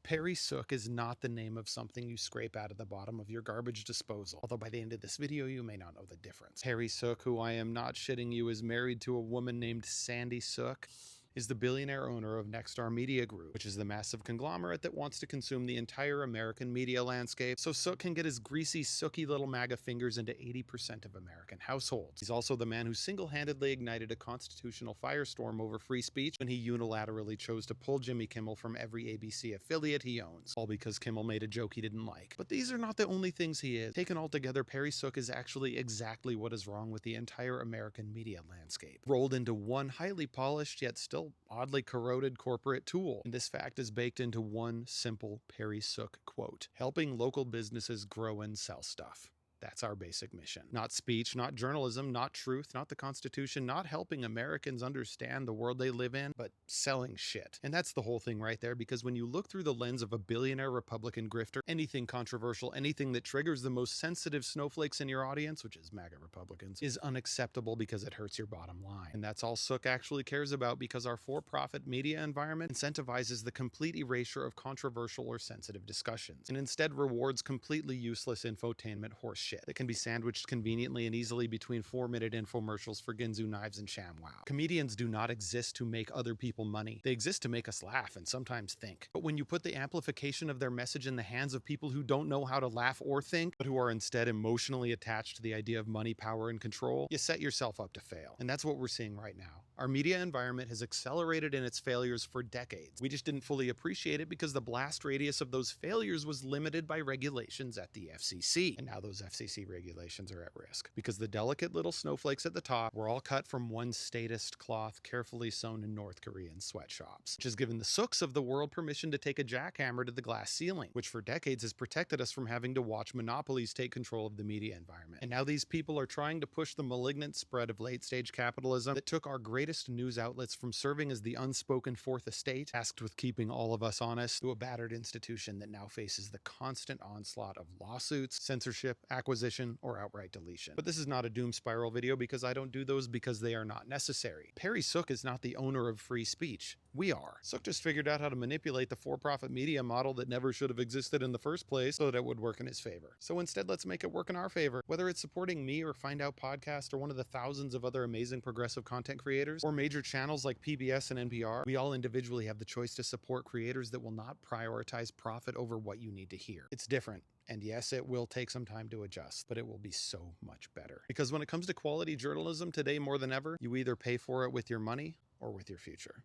Perry Sook is not the name of something you scrape out of the bottom of your garbage disposal, although by the end of this video you may not know the difference. Perry Sook, who I am not shitting you, is married to a woman named Sandy Sook, is the billionaire owner of Nexstar Media Group, which is the massive conglomerate that wants to consume the entire American media landscape, so Sook can get his greasy, sooky little MAGA fingers into 80% of American households. He's also the man who single-handedly ignited a constitutional firestorm over free speech when he unilaterally chose to pull Jimmy Kimmel from every ABC affiliate he owns, all because Kimmel made a joke he didn't like. But these are not the only things he is. Taken all together, Perry Sook is actually exactly what is wrong with the entire American media landscape, rolled into one highly polished yet still oddly corroded corporate tool. And this fact is baked into one simple Perry Sook quote: helping local businesses grow and sell stuff. That's our basic mission. Not speech, not journalism, not truth, not the Constitution, not helping Americans understand the world they live in, but selling shit. And that's the whole thing right there, because when you look through the lens of a billionaire Republican grifter, anything controversial, anything that triggers the most sensitive snowflakes in your audience, which is MAGA Republicans, is unacceptable because it hurts your bottom line. And that's all Sook actually cares about, because our for-profit media environment incentivizes the complete erasure of controversial or sensitive discussions, and instead rewards completely useless infotainment horseshit that can be sandwiched conveniently and easily between 4-minute infomercials for Ginzu knives and ShamWow. Comedians do not exist to make other people money. They exist to make us laugh and sometimes think. But when you put the amplification of their message in the hands of people who don't know how to laugh or think, but who are instead emotionally attached to the idea of money, power, and control, you set yourself up to fail. And that's what we're seeing right now. Our media environment has accelerated in its failures for decades. We just didn't fully appreciate it because the blast radius of those failures was limited by regulations at the FCC. And now those FCC regulations are at risk, because the delicate little snowflakes at the top were all cut from one statist cloth carefully sewn in North Korean sweatshops, which has given the Sooks of the world permission to take a jackhammer to the glass ceiling, which for decades has protected us from having to watch monopolies take control of the media environment. And now these people are trying to push the malignant spread of late-stage capitalism that took our greatest news outlets from serving as the unspoken fourth estate, tasked with keeping all of us honest, to a battered institution that now faces the constant onslaught of lawsuits, censorship, acquisition, or outright deletion. But this is not a doom spiral video, because I don't do those because they are not necessary. Perry Sook is not the owner of free speech. We are. Sook just figured out how to manipulate the for-profit media model that never should have existed in the first place so that it would work in his favor. So instead, let's make it work in our favor. Whether it's supporting me or Find Out Podcast or one of the thousands of other amazing progressive content creators, or major channels like PBS and NPR, we all individually have the choice to support creators that will not prioritize profit over what you need to hear. It's different. And yes, it will take some time to adjust, but it will be so much better. Because when it comes to quality journalism today more than ever, you either pay for it with your money or with your future.